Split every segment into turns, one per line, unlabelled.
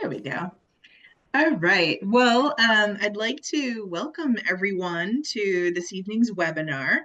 There we go. All right. Well, I'd like to welcome everyone to this evening's webinar.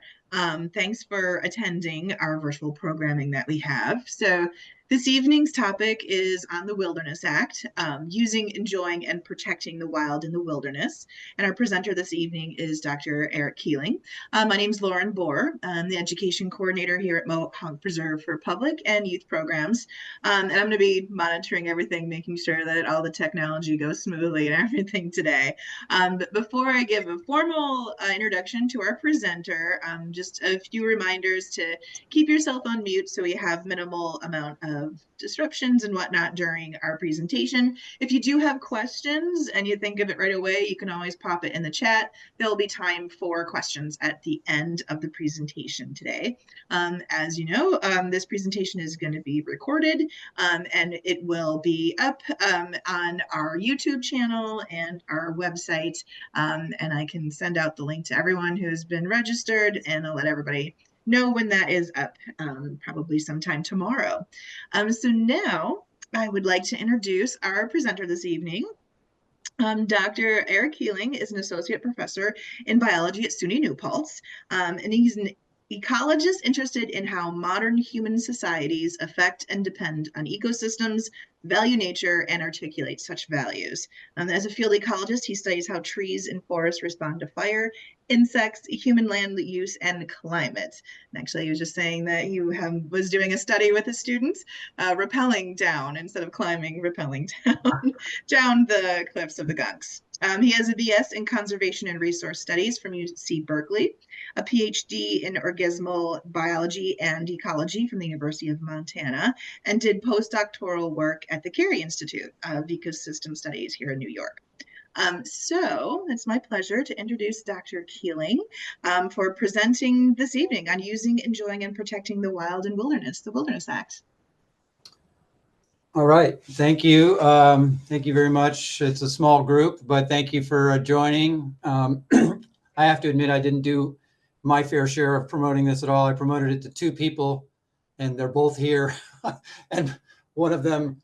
Thanks for attending our virtual programming that we have. So this evening's topic is on the Wilderness Act, using, enjoying, and protecting the wild in the wilderness. And our presenter this evening is Dr. Eric Keeling. My name is Lauren Bohr. I'm the Education Coordinator here at Mohawk Preserve for Public and Youth Programs. And I'm going to be monitoring everything, making sure that all the technology goes smoothly and everything today. But before I give a formal introduction to our presenter, just a few reminders to keep yourself on mute so we have minimal amount of disruptions and whatnot during our presentation. If you do have questions and you think of it right away, you can always pop it in the chat. There'll be time for questions at the end of the presentation today. As you know, this presentation is going to be recorded, and it will be up on our YouTube channel and our website. And I can send out the link to everyone who's been registered, and I'll let everybody know when that is up, probably sometime tomorrow. So now I would like to introduce our presenter this evening. Dr. Eric Keeling is an associate professor in biology at SUNY New Paltz, and he's an ecologist interested in how modern human societies affect and depend on ecosystems, value nature, and articulate such values. As a field ecologist, he studies how trees and forests respond to fire, insects, human land use, and climate. And actually, he was just saying that he was doing a study with his students, rappelling down instead of climbing, rappelling down, down the cliffs of the Gunks. He has a BS in Conservation and Resource Studies from UC Berkeley, a PhD in Organismal Biology and Ecology from the University of Montana, and did postdoctoral work at the Carey Institute of Ecosystem Studies here in New York. So it's my pleasure to introduce Dr. Keeling for presenting this evening on using, enjoying, and protecting the wild and wilderness, the Wilderness Act.
All right. Thank you. Thank you very much. It's a small group, but thank you for joining. I have to admit, I didn't do my fair share of promoting this at all. I promoted it to two people, and they're both here. And one of them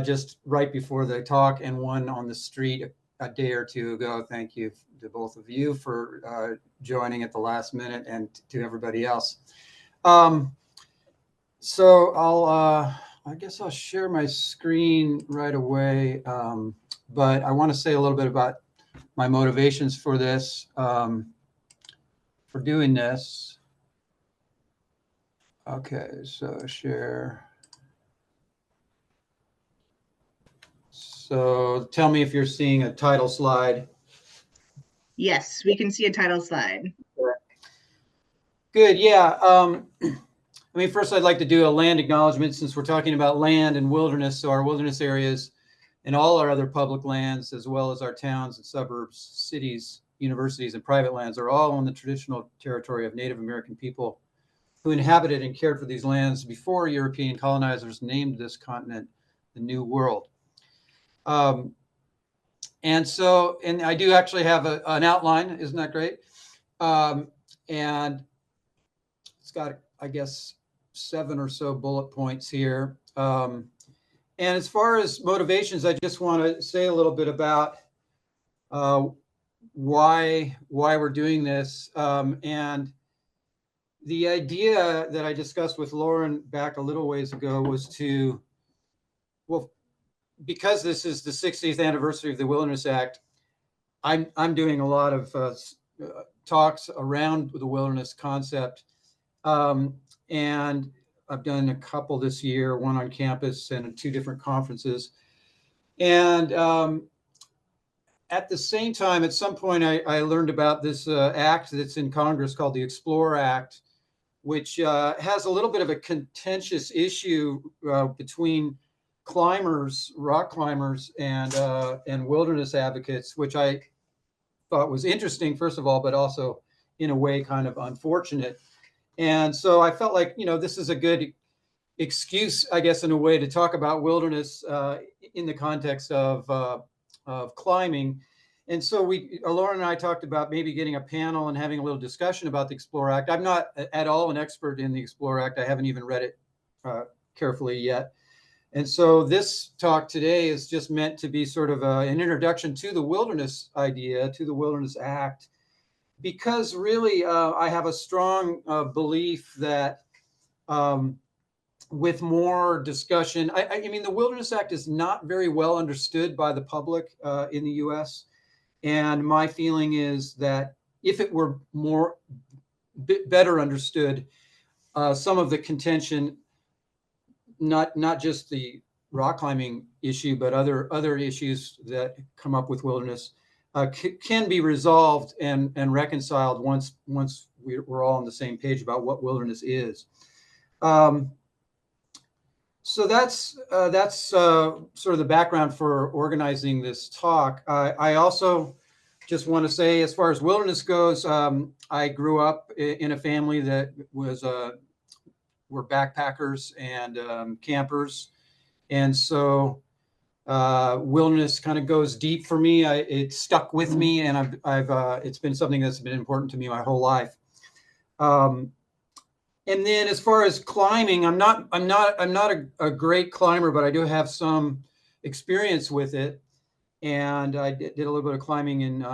just right before the talk, and one on the street a day or two ago. Thank you to both of you for joining at the last minute, and to everybody else. So I guess I'll share my screen right away, but I want to say a little bit about my motivations for this, for doing this. Okay, so share. So tell me if you're seeing a title slide.
Yes, we can see a title slide.
Good, yeah. I mean, first I'd like to do a land acknowledgement, since we're talking about land and wilderness. So our wilderness areas and all our other public lands, as well as our towns and suburbs, cities, universities, and private lands, are all on the traditional territory of Native American people who inhabited and cared for these lands before European colonizers named this continent the New World. And I do actually have an outline. Isn't that great? And it's got, I guess, 7 or so bullet points here. And as far as motivations, I just want to say a little bit about why we're doing this. And the idea that I discussed with Lauren back a little ways ago was to, well, because this is the 60th anniversary of the Wilderness Act, I'm doing a lot of talks around the wilderness concept. And I've done a couple this year, one on campus and 2 different conferences. And at the same time, at some point, I learned about this act that's in Congress called the Explore Act, which has a little bit of a contentious issue between climbers, rock climbers, and wilderness advocates, which I thought was interesting, first of all, but also in a way kind of unfortunate. And so I felt like, this is a good excuse, I guess, in a way, to talk about wilderness in the context of climbing. And so Lauren and I talked about maybe getting a panel and having a little discussion about the Explore Act. I'm not at all an expert in the Explore Act. I haven't even read it carefully yet. And so this talk today is just meant to be sort of an introduction to the wilderness idea, to the Wilderness Act, because really I have a strong belief that with more discussion, I mean, the Wilderness Act is not very well understood by the public in the US. And my feeling is that if it were more better understood, some of the contention, not just the rock climbing issue, but other issues that come up with wilderness can be resolved and reconciled once we're all on the same page about what wilderness is. So that's sort of the background for organizing this talk. I also just want to say, as far as wilderness goes, I grew up in a family that were backpackers and campers, and so wilderness kind of goes deep for me. It stuck with me, and it's been something that's been important to me my whole life. And then as far as climbing, I'm not a great climber, but I do have some experience with it. And I did a little bit of climbing in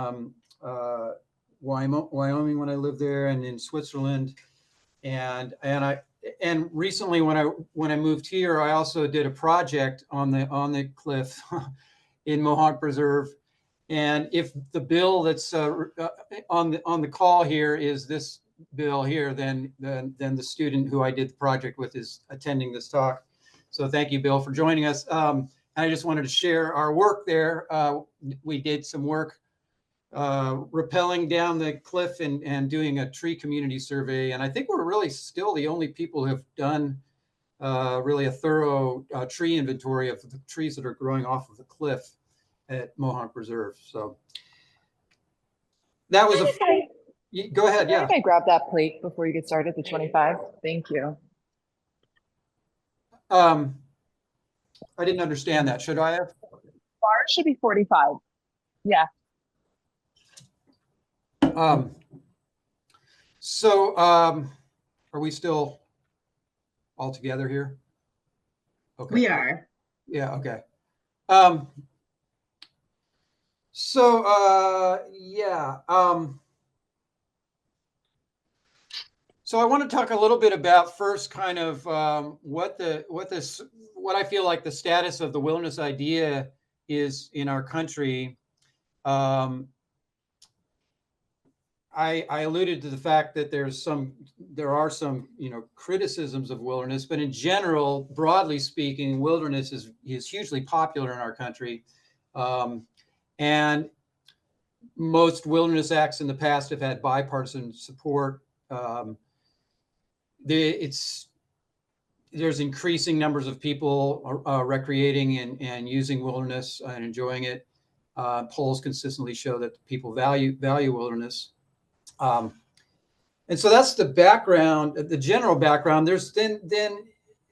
Wyoming when I lived there, and in Switzerland. And recently when I moved here, I also did a project on the cliff in Mohawk Preserve. And if the bill that's on the call here is this bill here, then the student who I did the project with is attending this talk. So thank you, Bill, for joining us. I just wanted to share our work there. We did some work rappelling down the cliff and doing a tree community survey. And I think we're really still the only people who have done really a thorough tree inventory of the trees that are growing off of the cliff at Mohawk Preserve. So that was go ahead. Yeah.
Can I grab that plate before you get started, the 25? Thank you.
I didn't understand that. Should I have?
Bar should be 45. Yeah.
Are we still all together here?
Okay. We are.
Yeah. Okay. Yeah. So I want to talk a little bit about first kind of what I feel like the status of the wilderness idea is in our country. I alluded to the fact that there are some criticisms of wilderness, but in general, broadly speaking, wilderness is hugely popular in our country, and most wilderness acts in the past have had bipartisan support. There's increasing numbers of people recreating and using wilderness and enjoying it. Polls consistently show that people value wilderness. And so that's the background, the general background. There's then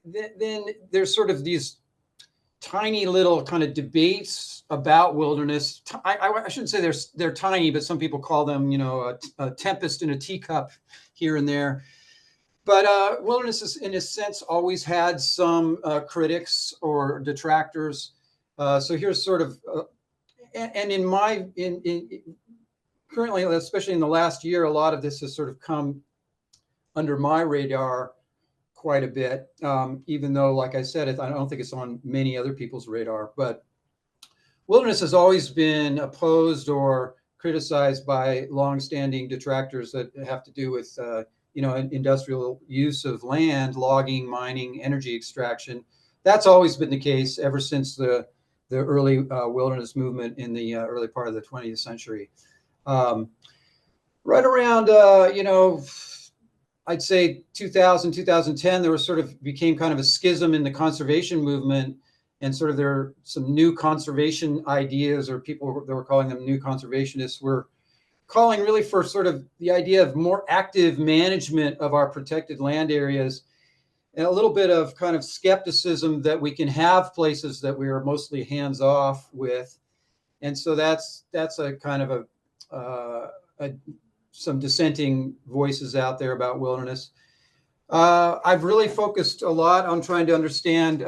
there's sort of these tiny little kind of debates about wilderness. I shouldn't say they're tiny, but some people call them, a tempest in a teacup here and there. But wilderness is, in a sense, always had some critics or detractors. So here's sort of, and currently, especially in the last year, a lot of this has sort of come under my radar quite a bit, even though, like I said, I don't think it's on many other people's radar. But wilderness has always been opposed or criticized by longstanding detractors that have to do with industrial use of land, logging, mining, energy extraction. That's always been the case ever since the early wilderness movement in the early part of the 20th century. Right around, I'd say 2000, 2010, there was became kind of a schism in the conservation movement, and sort of there are some new conservation ideas, or people that were calling them new conservationists were calling really for sort of the idea of more active management of our protected land areas, and a little bit of kind of skepticism that we can have places that we are mostly hands off with. And so that's a kind of some dissenting voices out there about wilderness. I've really focused a lot on trying to understand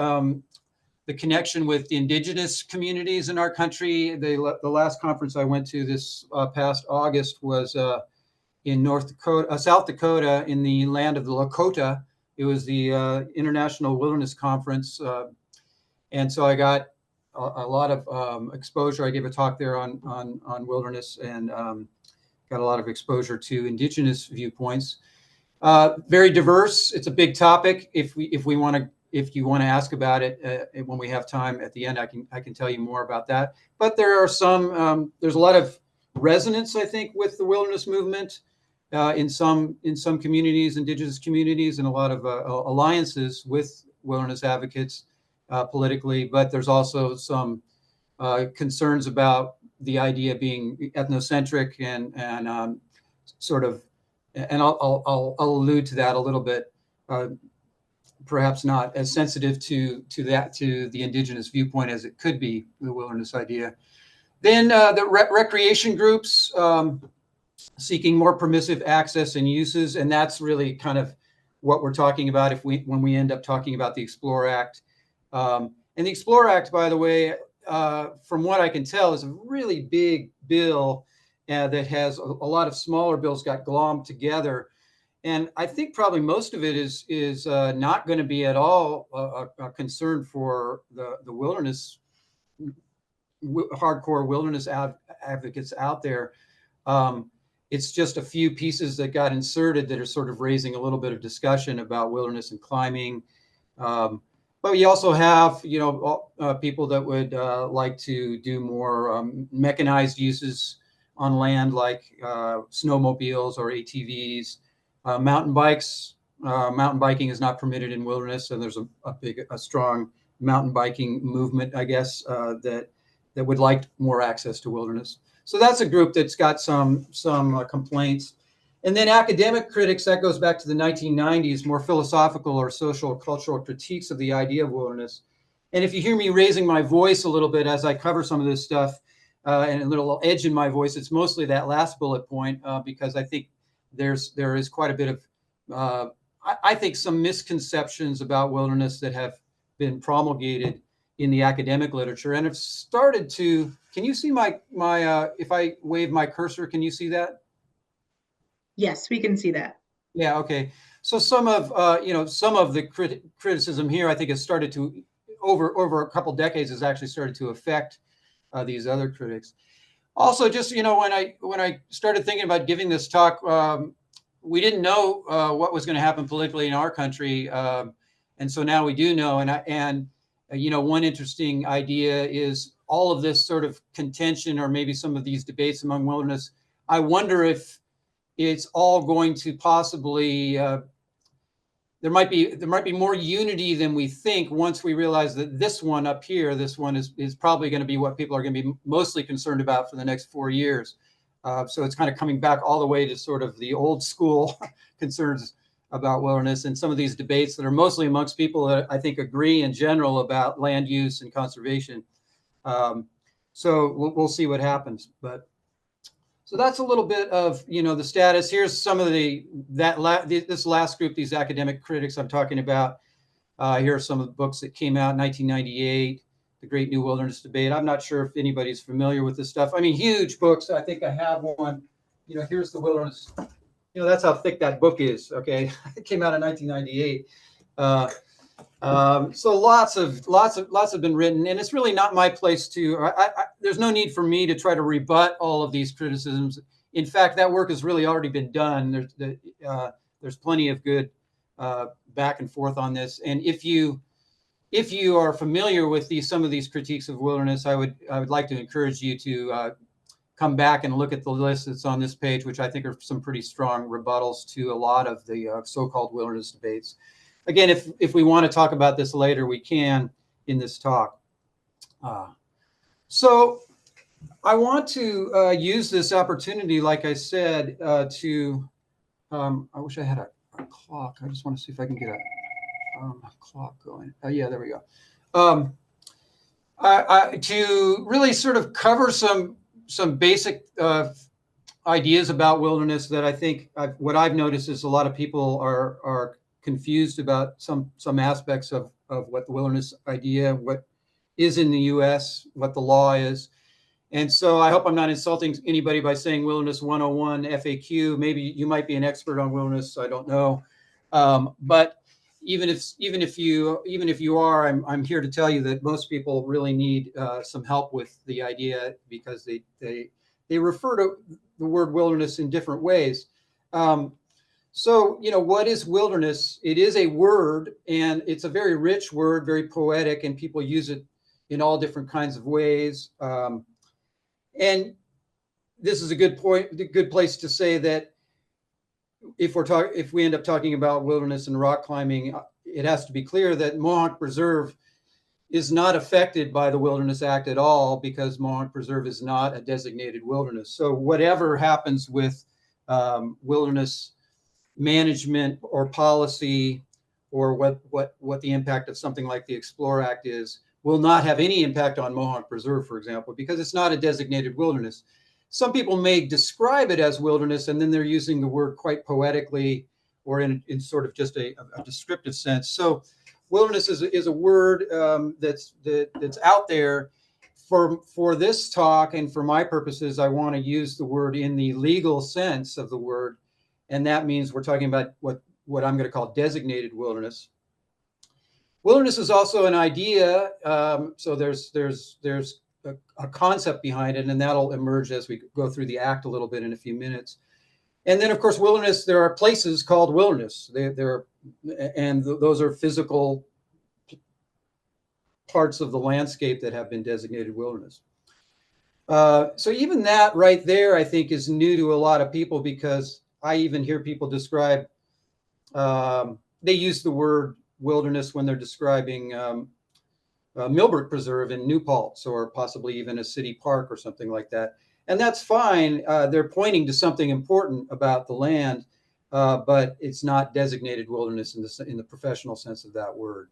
the connection with the indigenous communities in our country. The last conference I went to this past August was in South Dakota, in the land of the Lakota. It was the International Wilderness Conference. And so I got a lot of exposure. I gave a talk there on wilderness, and got a lot of exposure to indigenous viewpoints. Very diverse. It's a big topic. If you want to ask about it when we have time at the end, I can tell you more about that. But there are there's a lot of resonance, I think, with the wilderness movement in some communities, indigenous communities, and a lot of alliances with wilderness advocates politically. But there's also some concerns about the idea being ethnocentric and sort of, and I'll allude to that a little bit. Perhaps not as sensitive to the indigenous viewpoint as it could be, the wilderness idea. Then the recreation groups seeking more permissive access and uses, and that's really kind of what we're talking about when we end up talking about the Explore Act. And the Explore Act, by the way, from what I can tell, is a really big bill that has a lot of smaller bills got glommed together. And I think probably most of it is not going to be at all a concern for the wilderness, hardcore wilderness advocates out there. It's just a few pieces that got inserted that are sort of raising a little bit of discussion about wilderness and climbing. But you also have, people that would like to do more mechanized uses on land, like snowmobiles or ATVs. Mountain bikes. Mountain biking is not permitted in wilderness, and there's a strong mountain biking movement, I guess, that would like more access to wilderness. So that's a group that's got some complaints. And then academic critics, that goes back to the 1990s, more philosophical or social or cultural critiques of the idea of wilderness. And if you hear me raising my voice a little bit as I cover some of this stuff, and a little edge in my voice, it's mostly that last bullet point, because I think there is quite a bit of, I think, some misconceptions about wilderness that have been promulgated in the academic literature and have started to. Can you see my if I wave my cursor, can you see that?
Yes, we can see that.
Yeah. Okay. So some of the criticism here, I think, has started to over a couple decades has actually started to affect these other critics. Also, just when I started thinking about giving this talk, we didn't know what was going to happen politically in our country, and so now we do know. And one interesting idea is all of this sort of contention, or maybe some of these debates among wilderness. I wonder if it's all going to possibly there might be more unity than we think once we realize that this one up here, this one is probably going to be what people are going to be mostly concerned about for the next 4 years. So it's kind of coming back all the way to sort of the old school concerns about wilderness and some of these debates that are mostly amongst people that I think agree in general about land use and conservation. So we'll see what happens. But so that's a little bit of the status. Here's some of this last group, these academic critics I'm talking about. Here are some of the books that came out in 1998, The Great New Wilderness Debate. I'm not sure if anybody's familiar with this stuff. I mean, huge books. I think I have one. Here's the Wilderness. That's how thick that book is. Okay, it came out in 1998. So lots have been written, and it's really not my place to. There's no need for me to try to rebut all of these criticisms. In fact, that work has really already been done. There's plenty of good back and forth on this. And if you are familiar with some of these critiques of wilderness, I would like to encourage you to come back and look at the list that's on this page, which I think are some pretty strong rebuttals to a lot of the so-called wilderness debates. Again, if we want to talk about this later, we can in this talk. So I want to use this opportunity, like I said, to, I wish I had a clock. I just want to see if I can get a clock going. Yeah, there we go. To really sort of cover some basic ideas about wilderness that I think what I've noticed is a lot of people are confused about some aspects of what the wilderness idea, is in the US, what the law is. And so I hope I'm not insulting anybody by saying Wilderness 101 FAQ. Maybe you might be an expert on wilderness. I don't know. But even if you are, I'm here to tell you that most people really need some help with the idea, because they refer to the word wilderness in different ways. So, what is wilderness? It is a word, and it's a very rich word, very poetic, and people use it in all different kinds of ways. And this is a good place to say that if we end up talking about wilderness and rock climbing, it has to be clear that Mohawk Preserve is not affected by the Wilderness Act at all, because Mohawk Preserve is not a designated wilderness. So whatever happens with wilderness management or policy, or what the impact of something like the Explore Act is, will not have any impact on Mohawk Preserve, for example, because it's not a designated wilderness. Some people may describe it as wilderness, and then they're using the word quite poetically, or in sort of just a descriptive sense. So wilderness is a word that's out there. For this talk and for my purposes, I want to use the word in the legal sense of the word, and that means we're talking about what I'm going to call designated wilderness. Wilderness is also an idea, so there's a concept behind it, and that'll emerge as we go through the act a little bit in a few minutes. And then, of course, wilderness, there are places called wilderness. And those are physical parts of the landscape that have been designated wilderness. So even that right there, I think, is new to a lot of people, because I even hear people describe, they use the word wilderness when they're describing Millbrook Preserve in New Paltz, or possibly even a city park or something like that. And that's fine. They're pointing to something important about the land, but it's not designated wilderness in the professional sense of that word.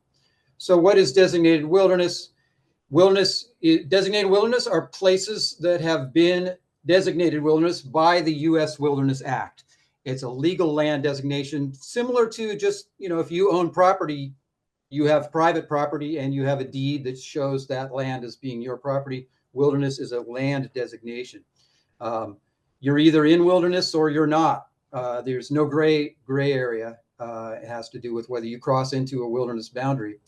So what is designated wilderness? Designated wilderness are places that have been designated wilderness by the U.S. Wilderness Act. It's a legal land designation, similar to just, if you own property, you have private property and you have a deed that shows that land as being your property. Wilderness is a land designation. You're either in wilderness or you're not. There's no gray area. It has to do with whether you cross into a wilderness boundary.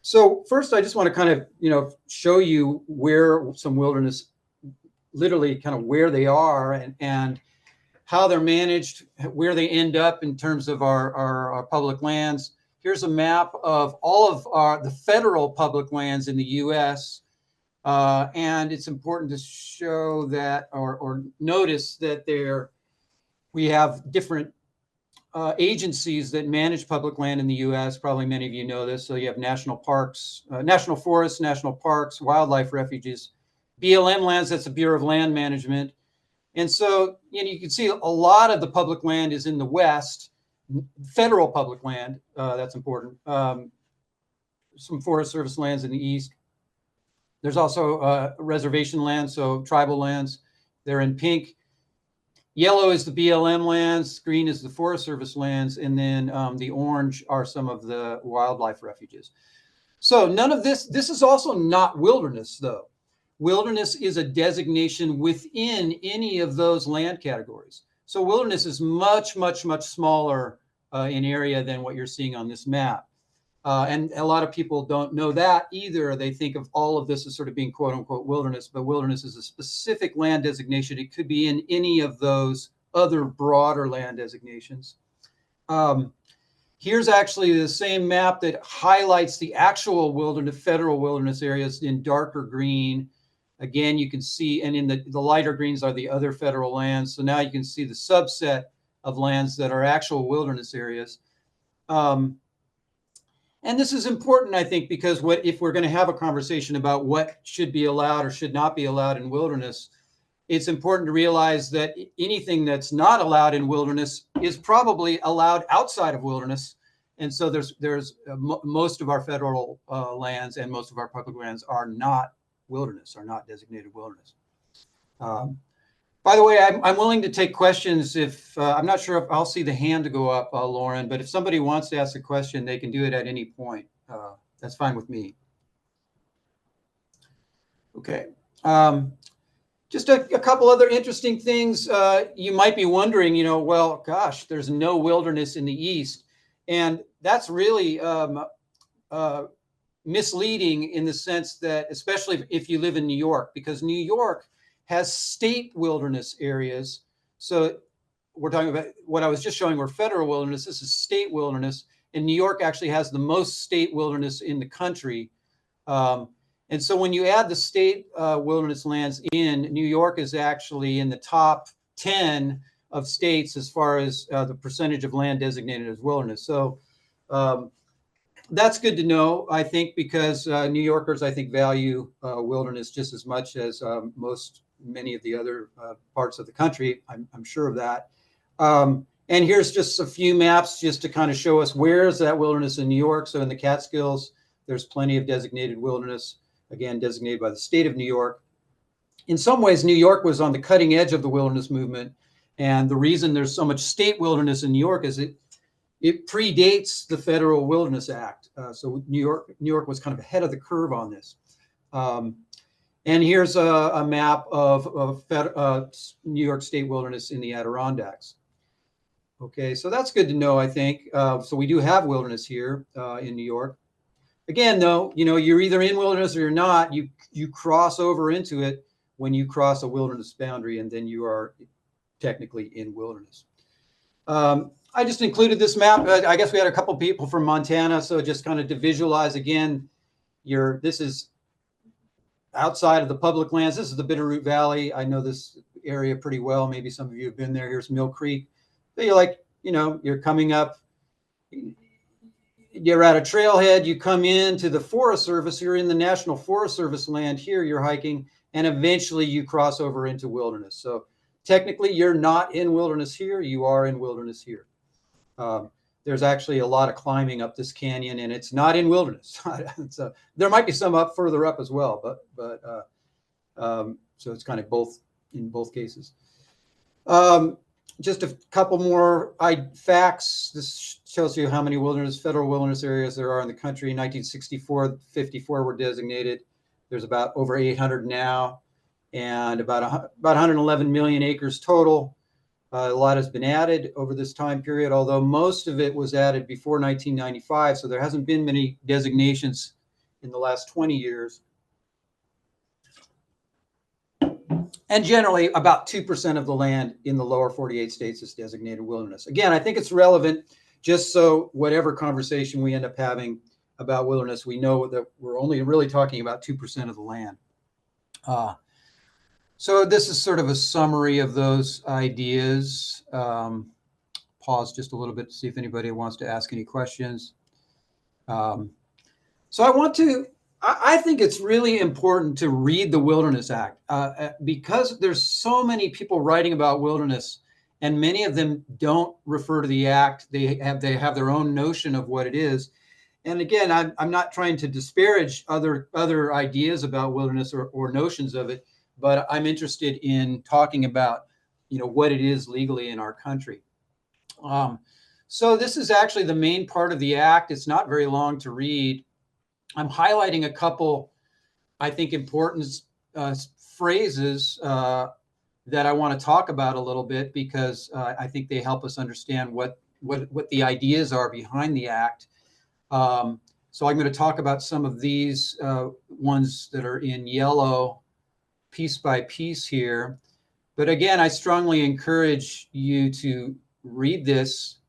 So first, I just want to kind of, show you where some wilderness, literally kind of where they are and how they're managed, where they end up in terms of our public lands. Here's a map of all of the federal public lands in the U.S. And it's important to show that, or notice that we have different agencies that manage public land in the U.S. Probably many of you know this. So you have national parks, national forests, national parks, wildlife refuges, BLM lands. That's the Bureau of Land Management. And so, you can see a lot of the public land is in the West, federal public land. That's important. Some Forest Service lands in the East. There's also reservation lands, so tribal lands. They're in pink. Yellow is the BLM lands, green is the Forest Service lands, and then the orange are some of the wildlife refuges. So none of this is also not wilderness, though. Wilderness is a designation within any of those land categories. So wilderness is much, much, much smaller in area than what you're seeing on this map. And a lot of people don't know that either. They think of all of this as sort of being quote unquote wilderness, but wilderness is a specific land designation. It could be in any of those other broader land designations. Here's actually the same map that highlights the actual wilderness, federal wilderness areas in darker green. Again, you can see, and in the lighter greens are the other federal lands. So now you can see the subset of lands that are actual wilderness areas. And this is important, I think, because if we're going to have a conversation about what should be allowed or should not be allowed in wilderness, it's important to realize that anything that's not allowed in wilderness is probably allowed outside of wilderness. And so most of our federal lands and most of our public lands are not wilderness, are not designated wilderness. By the way, I'm willing to take questions if I'm not sure if I'll see the hand to go up, Lauren, but if somebody wants to ask a question, they can do it at any point. That's fine with me. Okay. Just a couple other interesting things. You might be wondering, well, gosh, there's no wilderness in the East. And that's really misleading in the sense that, especially if you live in New York, because New York has state wilderness areas. So we're talking about what I was just showing were federal wilderness. This is state wilderness. And New York actually has the most state wilderness in the country. And so when you add the state wilderness lands in, New York is actually in the top 10 of states as far as the percentage of land designated as wilderness. So that's good to know, I think, because New Yorkers, I think, value wilderness just as much as many of the other parts of the country. I'm sure of that. And here's just a few maps just to kind of show us where is that wilderness in New York. So in the Catskills, there's plenty of designated wilderness, again, designated by the state of New York. In some ways, New York was on the cutting edge of the wilderness movement. And the reason there's so much state wilderness in New York is it predates the Federal Wilderness Act. So New York was kind of ahead of the curve on this. And here's a map of New York State wilderness in the Adirondacks. Okay, so that's good to know, I think. So we do have wilderness here in New York. Again, though, you're either in wilderness or you're not. You cross over into it when you cross a wilderness boundary, and then you are technically in wilderness. I just included this map. I guess we had a couple people from Montana, so just kind of to visualize again, this is outside of the public lands. This is the Bitterroot Valley. I know this area pretty well. Maybe some of you have been there. Here's Mill Creek. So you're coming up. You're at a trailhead. You come into the Forest Service. You're in the National Forest Service land here. You're hiking, and eventually you cross over into wilderness. So technically, you're not in wilderness here. You are in wilderness here. There's actually a lot of climbing up this canyon, and it's not in wilderness. So there might be some further up as well, but so it's kind of both in both cases. Just a couple more facts. This shows you how many federal wilderness areas there are in the country. In 1964, 54 were designated. There's about over 800 now, and about 111 million acres total. A lot has been added over this time period, although most of it was added before 1995, so there hasn't been many designations in the last 20 years. And generally, about 2% of the land in the lower 48 states is designated wilderness. Again, I think it's relevant just so whatever conversation we end up having about wilderness, we know that we're only really talking about 2% of the land. So this is sort of a summary of those ideas. Pause just a little bit to see if anybody wants to ask any questions. So I think it's really important to read the Wilderness Act because there's so many people writing about wilderness, and many of them don't refer to the act. They have their own notion of what it is. And again, I'm not trying to disparage other ideas about wilderness or notions of it, but I'm interested in talking about, what it is legally in our country. So this is actually the main part of the act. It's not very long to read. I'm highlighting a couple, I think, important phrases that I want to talk about a little bit because I think they help us understand what the ideas are behind the act. So I'm going to talk about some of these ones that are in yellow piece by piece here. But again, I strongly encourage you to read this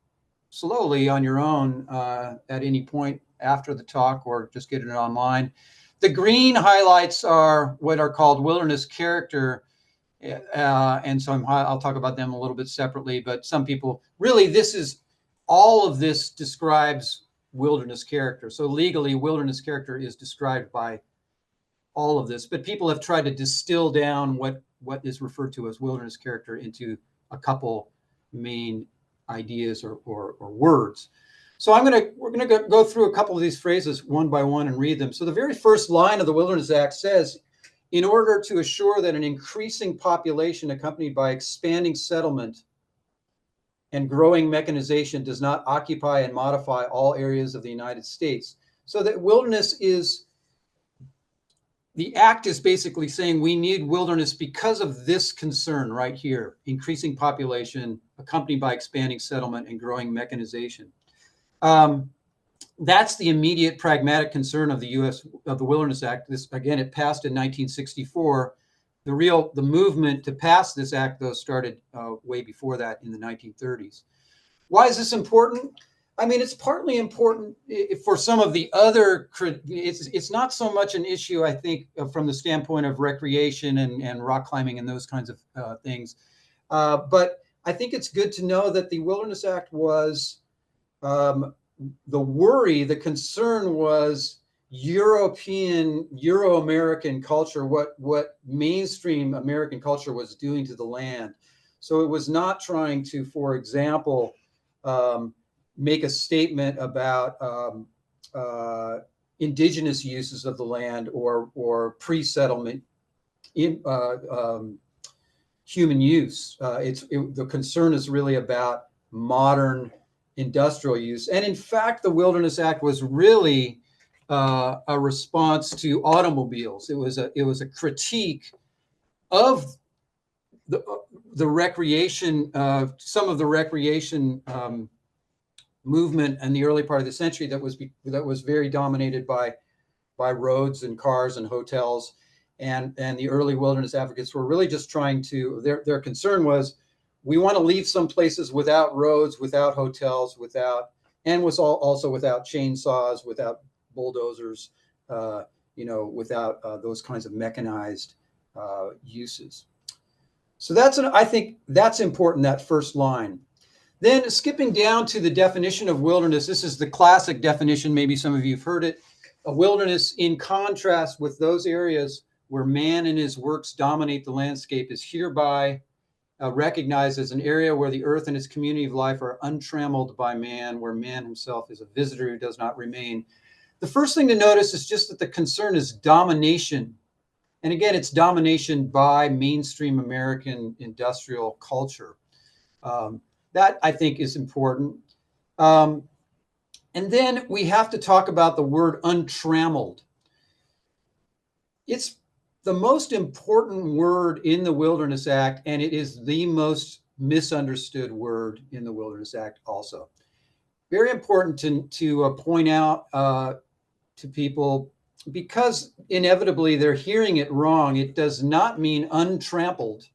slowly on your own at any point after the talk or just get it online. The green highlights are what are called wilderness character. And so I'll talk about them a little bit separately, but some people really, all of this describes wilderness character. So legally, wilderness character is described by all of this, but people have tried to distill down what is referred to as wilderness character into a couple main ideas or words. So we're going to go through a couple of these phrases one by one and read them. So the very first line of the Wilderness Act says, in order to assure that an increasing population accompanied by expanding settlement and growing mechanization does not occupy and modify all areas of the United States. So that wilderness is the act is basically saying we need wilderness because of this concern right here: increasing population, accompanied by expanding settlement and growing mechanization. That's the immediate pragmatic concern of the Wilderness Act. This, again, it passed in 1964. The movement to pass this act, though, started way before that in the 1930s. Why is this important? I mean, it's partly important for some of the other, it's not so much an issue, I think, from the standpoint of recreation and rock climbing and those kinds of things. But I think it's good to know that the Wilderness Act was, the concern was Euro-American culture, what mainstream American culture was doing to the land. So it was not trying to, for example, make a statement about indigenous uses of the land or pre-settlement human use. The concern is really about modern industrial use. And in fact, the Wilderness Act was really a response to automobiles. It was a critique of the recreation, some of the recreation movement in the early part of the century that was very dominated by roads and cars and hotels, and the early wilderness advocates were really just trying to, their concern was, we want to leave some places without roads, without hotels, and was also without chainsaws, without bulldozers, without those kinds of mechanized uses. So I think that's important, that first line. Then skipping down to the definition of wilderness, this is the classic definition, maybe some of you have heard it. A wilderness, in contrast with those areas where man and his works dominate the landscape, is hereby recognized as an area where the earth and its community of life are untrammeled by man, where man himself is a visitor who does not remain. The first thing to notice is just that the concern is domination. And again, it's domination by mainstream American industrial culture. That, I think, is important. And then we have to talk about the word untrammeled. It's the most important word in the Wilderness Act, and it is the most misunderstood word in the Wilderness Act also. Very important to point out to people, because inevitably they're hearing it wrong. It does not mean untrampled.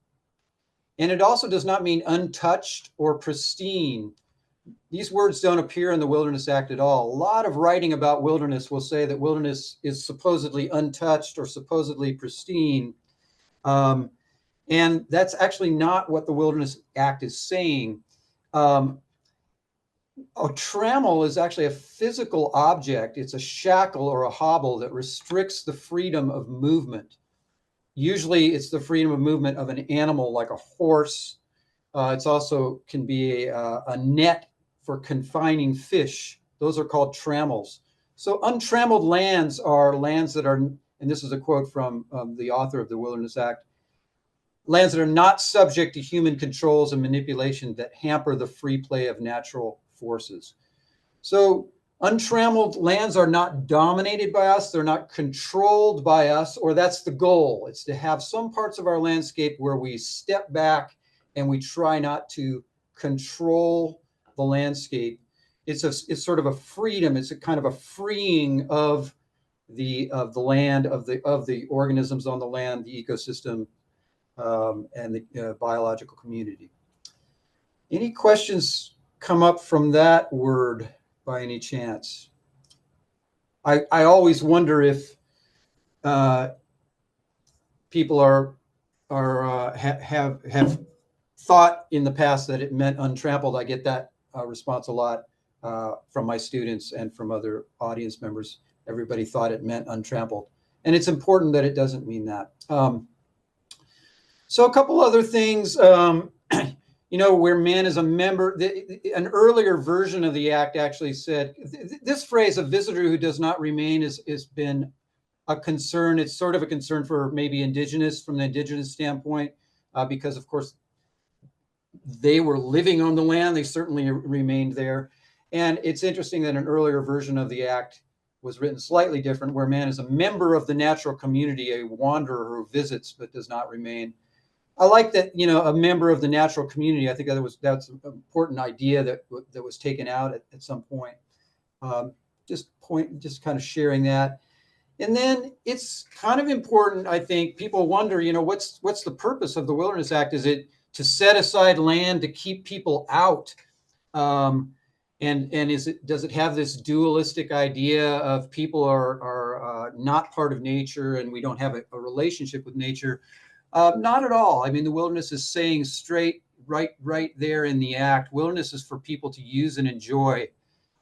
And it also does not mean untouched or pristine. These words don't appear in the Wilderness Act at all. A lot of writing about wilderness will say that wilderness is supposedly untouched or supposedly pristine. And that's actually not what the Wilderness Act is saying. A trammel is actually a physical object. It's a shackle or a hobble that restricts the freedom of movement. Usually it's the freedom of movement of an animal like a horse. It's also can be a net for confining fish. Those are called trammels. So untrammeled lands are lands that are, and this is a quote from the author of the Wilderness Act, lands that are not subject to human controls and manipulation that hamper the free play of natural forces. So untrammeled lands are not dominated by us. They're not controlled by us, or that's the goal. It's to have some parts of our landscape where we step back and we try not to control the landscape. It's sort of a freedom. It's a kind of a freeing of the land, of the organisms on the land, the ecosystem, and the biological community. Any questions come up from that word by any chance? I always wonder if people have thought in the past that it meant untrampled. I get that response a lot from my students and from other audience members. Everybody thought it meant untrampled, and it's important that it doesn't mean that. So a couple other things, where man is a member. An earlier version of the act actually said this phrase, "a visitor who does not remain," has been a concern. It's sort of a concern for maybe indigenous, from the indigenous standpoint, because of course they were living on the land. They certainly remained there. And it's interesting that an earlier version of the act was written slightly different, where man is a member of the natural community, a wanderer who visits but does not remain. I like that, a member of the natural community. I think that's an important idea that was taken out at some point. Just kind of sharing that. And then it's kind of important, I think. People wonder, what's the purpose of the Wilderness Act? Is it to set aside land to keep people out? And does it have this dualistic idea of people are not part of nature and we don't have a relationship with nature? Not at all. I mean, the wilderness is saying straight, right there in the act. Wilderness is for people to use and enjoy.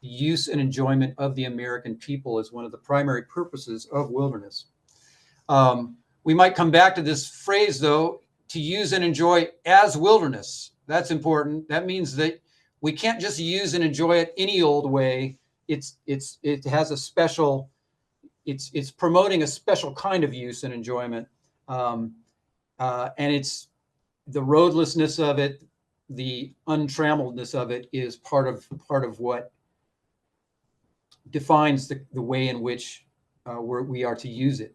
The use and enjoyment of the American people is one of the primary purposes of wilderness. We might come back to this phrase, though, to use and enjoy as wilderness. That's important. That means that we can't just use and enjoy it any old way. It has a special. It's promoting a special kind of use and enjoyment. And it's the roadlessness of it, the untrammeledness of it is part of what defines the way in which we are to use it.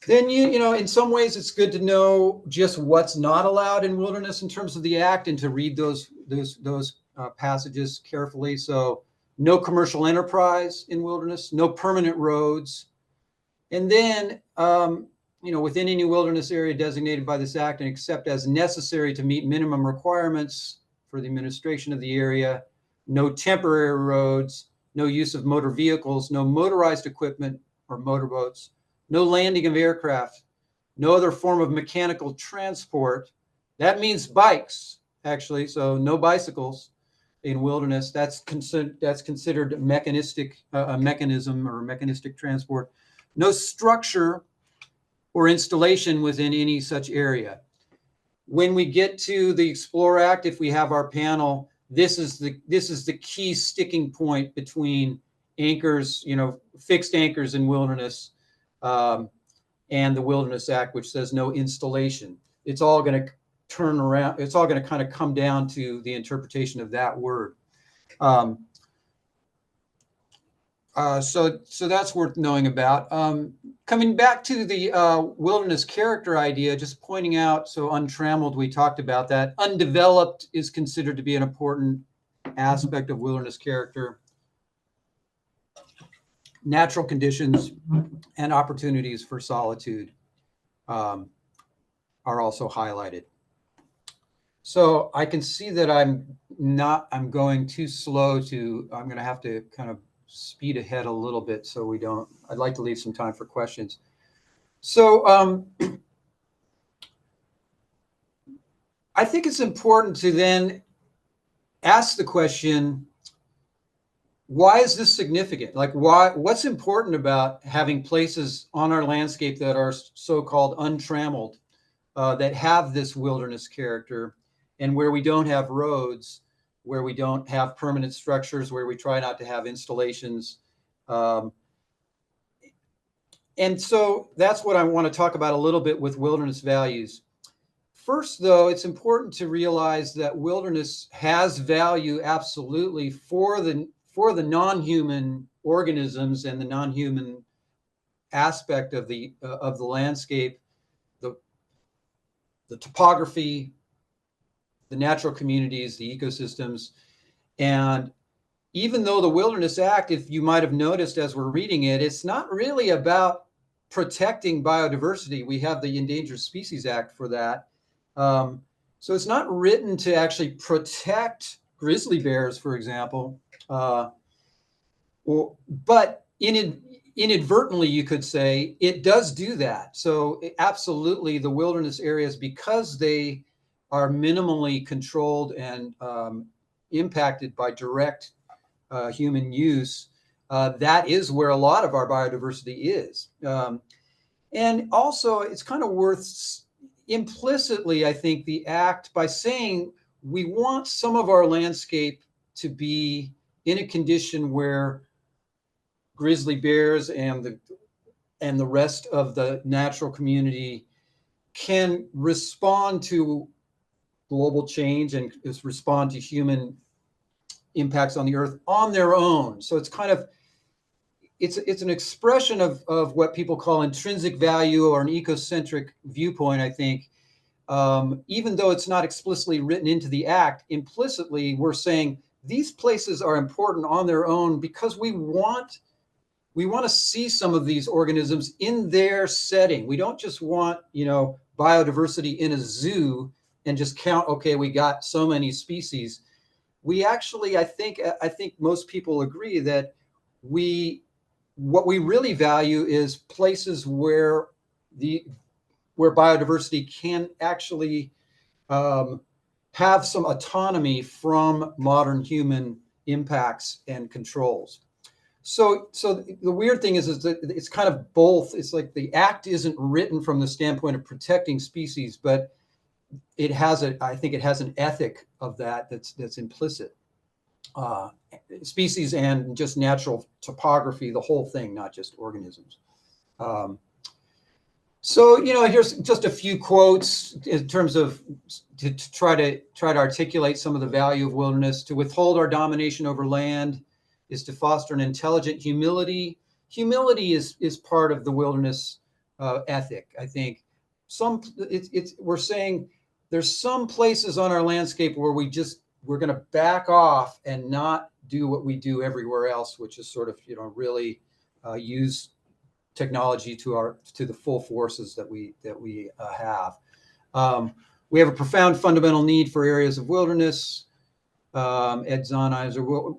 Then in some ways it's good to know just what's not allowed in wilderness in terms of the act, and to read those passages carefully. So no commercial enterprise in wilderness, no permanent roads, and then within any wilderness area designated by this act and except as necessary to meet minimum requirements for the administration of the area, no temporary roads, no use of motor vehicles, no motorized equipment or motorboats, no landing of aircraft, no other form of mechanical transport. That means bikes, actually, so no bicycles in wilderness. That's considered mechanistic, a mechanism or mechanistic transport. No structure or installation within any such area. When we get to the Explore Act, if we have our panel, this is the key sticking point between anchors, fixed anchors in wilderness, and the Wilderness Act, which says no installation. It's all going to turn around. It's all going to kind of come down to the interpretation of that word. So that's worth knowing about. Coming back to the wilderness character idea, just pointing out, so untrammeled, we talked about that. Undeveloped is considered to be an important aspect of wilderness character. Natural conditions and opportunities for solitude are also highlighted. So I can see that I'm going too slow I'm going to have to kind of speed ahead a little bit so I'd like to leave some time for questions. So I think it's important to then ask the question, why is this significant? Like, what's important about having places on our landscape that are so-called untrammeled, that have this wilderness character, and where we don't have roads, where we don't have permanent structures, where we try not to have installations. And so that's what I want to talk about a little bit with wilderness values. First, though, it's important to realize that wilderness has value absolutely for the non-human organisms and the non-human aspect of the landscape, the topography, the natural communities, the ecosystems. And even though the Wilderness Act, if you might have noticed as we're reading it, it's not really about protecting biodiversity. We have the Endangered Species Act for that. So it's not written to actually protect grizzly bears, for example. But inadvertently, you could say, it does do that. So absolutely, the wilderness areas, because they are minimally controlled and impacted by direct human use, that is where a lot of our biodiversity is. And also, it's kind of worth implicitly, I think, the act by saying we want some of our landscape to be in a condition where grizzly bears and the rest of the natural community can respond to global change and respond to human impacts on the earth on their own. So it's kind of it's an expression of what people call intrinsic value or an ecocentric viewpoint, I think. Even though it's not explicitly written into the act, implicitly we're saying these places are important on their own because we want to see some of these organisms in their setting. We don't just want, biodiversity in a zoo and just count, okay, we got so many species. We actually, I think most people agree that what we really value is places where biodiversity can actually have some autonomy from modern human impacts and controls. So the weird thing is that it's kind of both. It's like the act isn't written from the standpoint of protecting species, but I think it has an ethic of that's implicit. Uh, Species and just natural topography, the whole thing, not just organisms. Um, here's just a few quotes in terms of to try to articulate some of the value of wilderness. To withhold our domination over land is to foster an intelligent humility. Humility is part of the wilderness ethic, I think. We're saying there's some places on our landscape where we're going to back off and not do what we do everywhere else, which is sort of really use technology to the full forces that we have. We have a profound fundamental need for areas of wilderness. Ed Zahniser.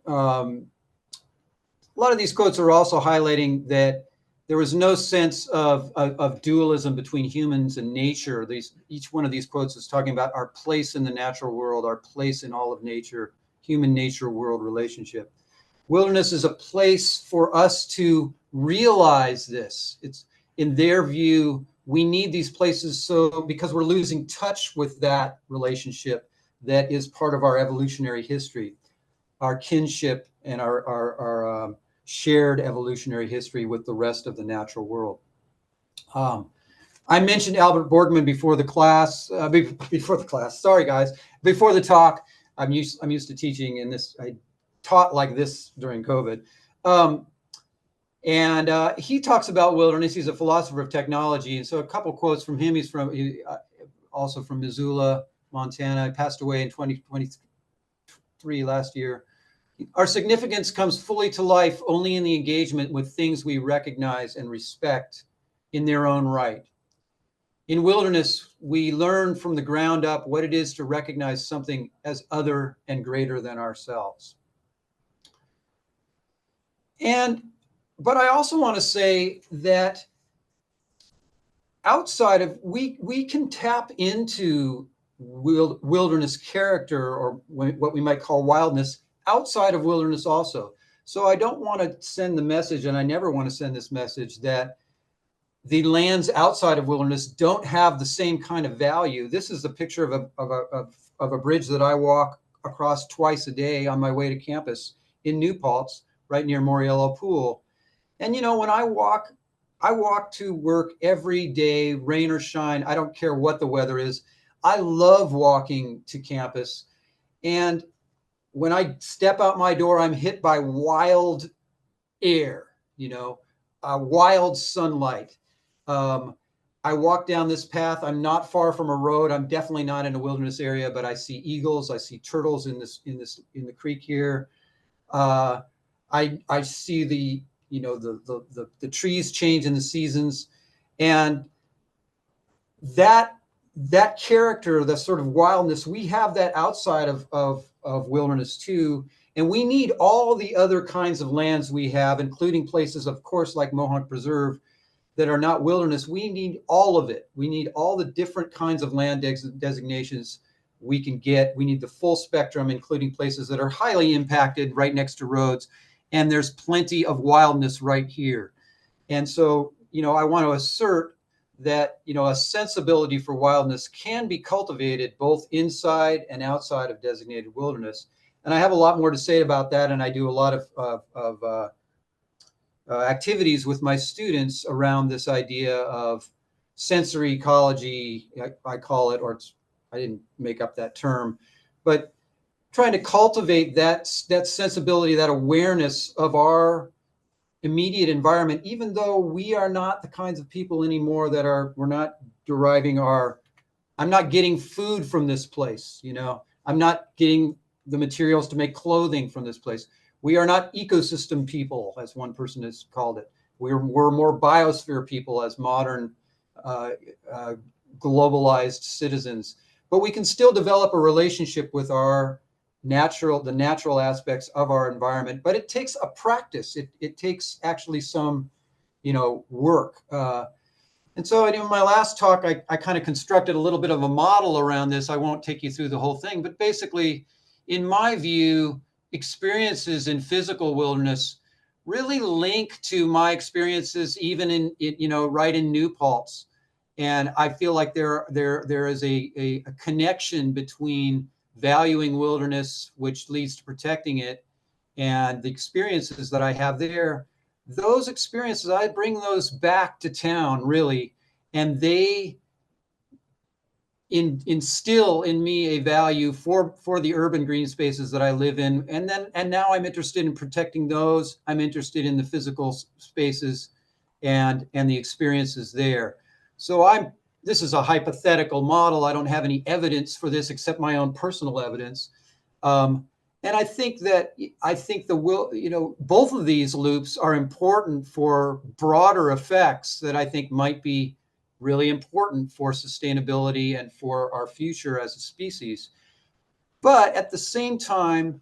A lot of these quotes are also highlighting that there was no sense of dualism between humans and nature. Each one of these quotes is talking about our place in the natural world, our place in all of nature, human nature world relationship. Wilderness is a place for us to realize this. It's in their view, we need these places because we're losing touch with that relationship that is part of our evolutionary history, our kinship and our shared evolutionary history with the rest of the natural world. I mentioned Albert Borgman before the class. Sorry, guys. Before the talk, I'm used to teaching in this. I taught like this during COVID. And he talks about wilderness. He's a philosopher of technology. And so a couple quotes from him. He's also from Missoula, Montana. He passed away in 2023 last year. Our significance comes fully to life only in the engagement with things we recognize and respect in their own right. In wilderness, we learn from the ground up what it is to recognize something as other and greater than ourselves. But I also want to say that outside of, we can tap into wilderness character, or what we might call wildness, outside of wilderness also. So I don't want to send the message, and I never want to send this message, that the lands outside of wilderness don't have the same kind of value. This is a picture of a bridge that I walk across twice a day on my way to campus in New Paltz, right near Moriello Pool. And when I walk to work every day, rain or shine. I don't care what the weather is. I love walking to campus. And when I step out my door, I'm hit by wild air, wild sunlight. I walk down this path. I'm not far from a road. I'm definitely not in a wilderness area, but I see eagles. I see turtles in the creek here. I see the trees change in the seasons, and that character, the sort of wildness, we have that outside of wilderness too. And we need all the other kinds of lands we have, including places, of course, like Mohonk Preserve, that are not wilderness. We need all of it. We need all the different kinds of land designations we can get. We need the full spectrum, including places that are highly impacted right next to roads. And there's plenty of wildness right here. And so, I want to assert that, a sensibility for wildness can be cultivated both inside and outside of designated wilderness. And I have a lot more to say about that. And I do a lot of activities with my students around this idea of sensory ecology, I call it, or I didn't make up that term, but trying to cultivate that sensibility, that awareness of our immediate environment, even though we are not the kinds of people anymore we're not deriving I'm not getting food from this place, I'm not getting the materials to make clothing from this place. We are not ecosystem people, as one person has called it. We're more biosphere people as modern uh, uh, globalized citizens. But we can still develop a relationship with the natural aspects of our environment. But it takes a practice. It takes actually some, work. And so in my last talk, I kind of constructed a little bit of a model around this. I won't take you through the whole thing, but basically, in my view, experiences in physical wilderness really link to my experiences even right in New Paltz. And I feel like there is a connection between valuing wilderness, which leads to protecting it, and the experiences that I have there. Those experiences, I bring those back to town, really, and they instill in me a value for the urban green spaces that I live in. And now I'm interested in protecting those. I'm interested in the physical spaces and the experiences there. So this is a hypothetical model. I don't have any evidence for this except my own personal evidence. And I think both of these loops are important for broader effects that I think might be really important for sustainability and for our future as a species. But at the same time,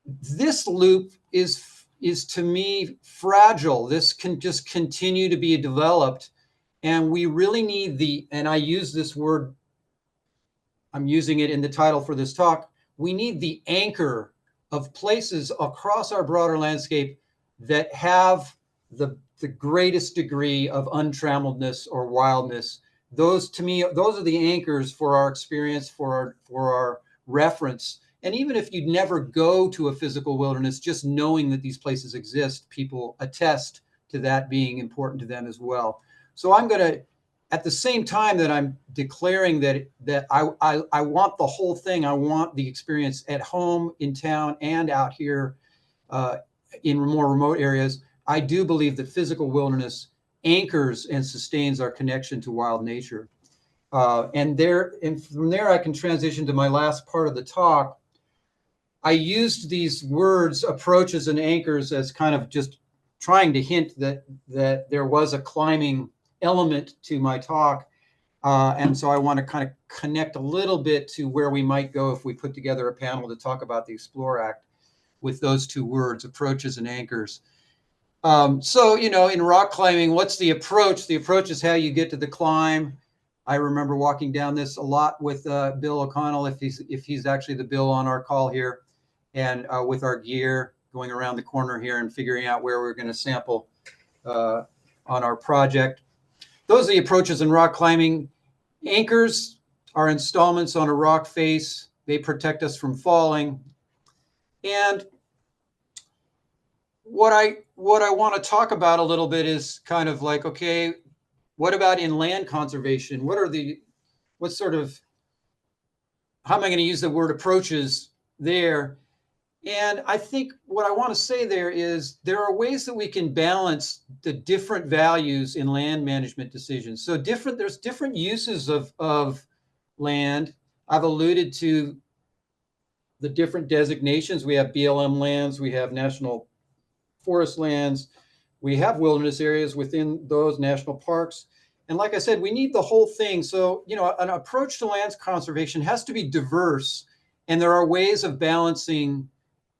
this loop is to me fragile. This can just continue to be developed. And we really need and I use this word, I'm using it in the title for this talk, we need the anchor of places across our broader landscape that have the greatest degree of untrammeledness or wildness. Those, to me, those are the anchors for our experience, for our reference. And even if you'd never go to a physical wilderness, just knowing that these places exist, people attest to that being important to them as well. So I'm going to, at the same time that I'm declaring that I want the whole thing, I want the experience at home, in town, and out here in more remote areas, I do believe that physical wilderness anchors and sustains our connection to wild nature. And from there, I can transition to my last part of the talk. I used these words, approaches and anchors, as kind of just trying to hint that there was a climbing element to my talk. And so I want to kind of connect a little bit to where we might go if we put together a panel to talk about the Explore Act with those two words, approaches and anchors. So, in rock climbing, what's the approach? The approach is how you get to the climb. I remember walking down this a lot with Bill O'Connell, if he's actually the Bill on our call here, and with our gear, going around the corner here and figuring out where we're going to sample on our project. Those are the approaches in rock climbing. Anchors are installments on a rock face. They protect us from falling. And what I want to talk about a little bit is kind of like, okay, what about in land conservation? How am I going to use the word approaches there? And I think what I want to say there is there are ways that we can balance the different values in land management decisions. So there's different uses of land. I've alluded to the different designations. We have BLM lands, we have national forest lands, we have wilderness areas within those national parks. And like I said, we need the whole thing. So, an approach to land conservation has to be diverse. And there are ways of balancing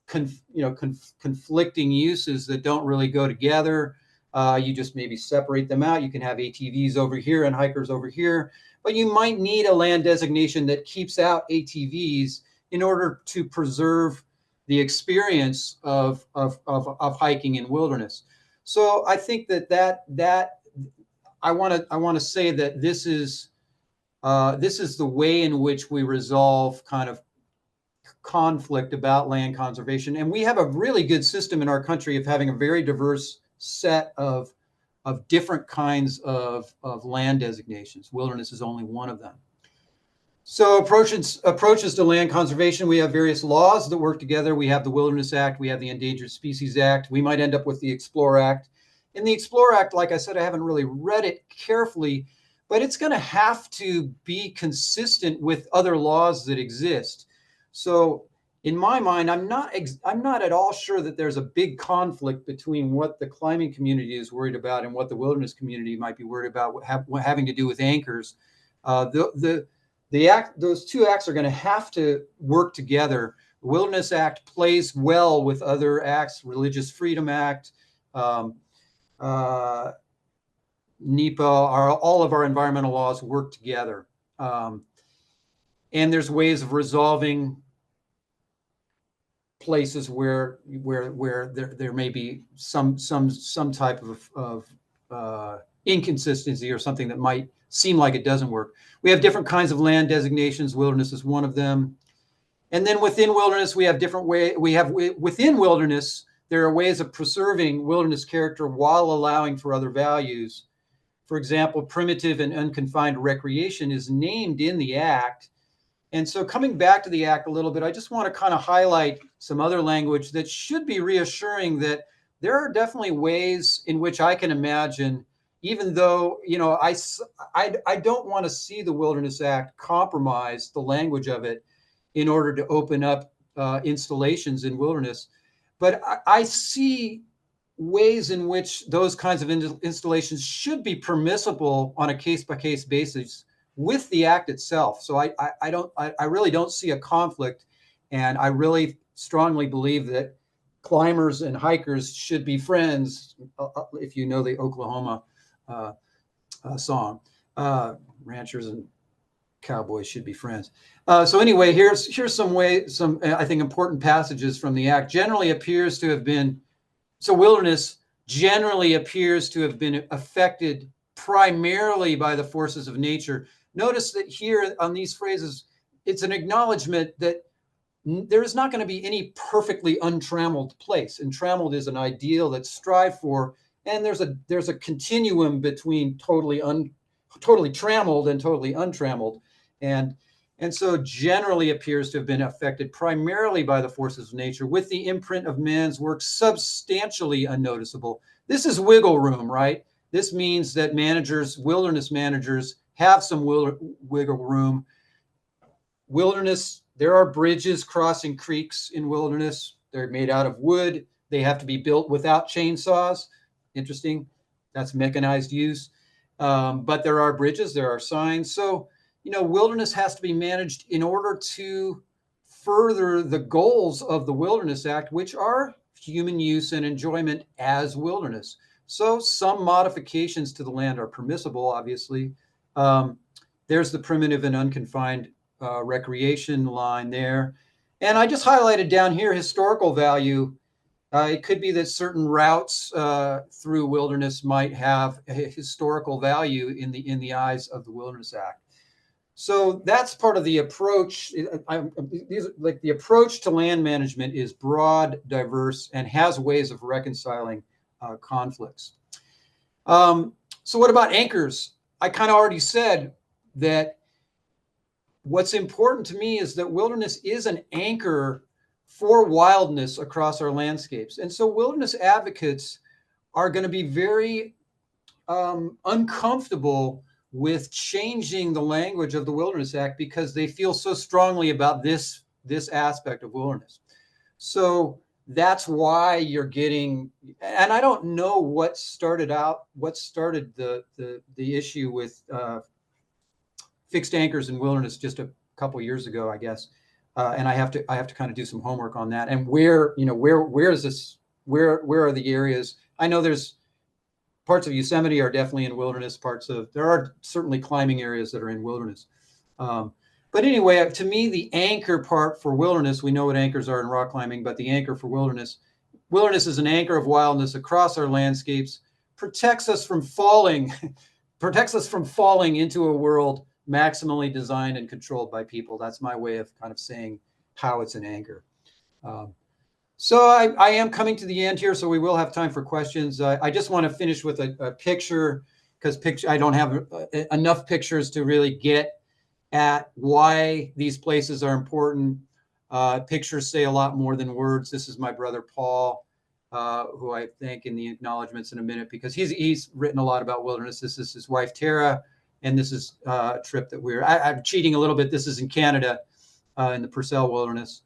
conflicting uses that don't really go together. You just maybe separate them out. You can have ATVs over here and hikers over here, but you might need a land designation that keeps out ATVs in order to preserve the experience of hiking in wilderness. So I think that I want to say that this is the way in which we resolve kind of conflict about land conservation. And we have a really good system in our country of having a very diverse set of different kinds of land designations. Wilderness is only one of them. So approaches to land conservation, we have various laws that work together. We have the Wilderness Act, we have the Endangered Species Act. We might end up with the Explore Act. In the Explore Act, like I said, I haven't really read it carefully, but it's going to have to be consistent with other laws that exist. So in my mind, I'm not at all sure that there's a big conflict between what the climbing community is worried about and what the wilderness community might be worried about, having to do with anchors. Those two acts are going to have to work together. The Wilderness Act plays well with other acts, Religious Freedom Act, NEPA, all of our environmental laws work together. And there's ways of resolving places where there may be some type of inconsistency or something that might seem like it doesn't work. We have different kinds of land designations. Wilderness is one of them. And then within wilderness, we have different within wilderness, there are ways of preserving wilderness character while allowing for other values. For example, primitive and unconfined recreation is named in the Act. And so coming back to the Act a little bit, I just want to kind of highlight some other language that should be reassuring that there are definitely ways in which I can imagine, even though, I don't want to see the Wilderness Act compromise the language of it in order to open up installations in wilderness. But I see ways in which those kinds of installations should be permissible on a case-by-case basis with the Act itself. So I really don't see a conflict, and I really strongly believe that climbers and hikers should be friends. If you know the Oklahoma song, ranchers and cowboys should be friends. So anyway, here's some I think important passages from the Act. Wilderness generally appears to have been affected primarily by the forces of nature. Notice that here on these phrases, it's an acknowledgement that there is not going to be any perfectly untrammeled place. And trammeled is an ideal that's strived for, and there's a continuum between totally trammeled and totally untrammeled. And so generally appears to have been affected primarily by the forces of nature, with the imprint of man's work substantially unnoticeable. This is wiggle room, right? This means that wilderness managers, have some wiggle room. Wilderness, there are bridges crossing creeks in wilderness. They're made out of wood. They have to be built without chainsaws. Interesting. That's mechanized use. But there are bridges, there are signs. So, wilderness has to be managed in order to further the goals of the Wilderness Act, which are human use and enjoyment as wilderness. So some modifications to the land are permissible, obviously. There's the primitive and unconfined recreation line there. And I just highlighted down here historical value. It could be that certain routes through wilderness might have a historical value in the eyes of the Wilderness Act. So that's part of the approach. The approach to land management is broad, diverse, and has ways of reconciling conflicts. So what about anchors? I kind of already said that what's important to me is that wilderness is an anchor for wildness across our landscapes. And so wilderness advocates are going to be very uncomfortable with changing the language of the Wilderness Act because they feel so strongly about this aspect of wilderness. So that's why you're getting, and I don't know what started the issue with fixed anchors in wilderness just a couple years ago, I guess. And I have to kind of do some homework on that. And where is this? Where are the areas? I know there's parts of Yosemite are definitely in wilderness. There are certainly climbing areas that are in wilderness. But anyway, to me, the anchor part for wilderness, we know what anchors are in rock climbing, but the anchor for wilderness is an anchor of wildness across our landscapes, protects us from falling into a world maximally designed and controlled by people. That's my way of kind of saying how it's an anchor. So I am coming to the end here, so we will have time for questions. I just want to finish with a picture, because I don't have enough pictures to really get at why these places are important. Pictures say a lot more than words. This is my brother Paul, who I thank in the acknowledgments in a minute, because he's written a lot about wilderness. This is his wife Tara, and this is a trip that I'm cheating a little bit. This is in Canada, in the Purcell Wilderness.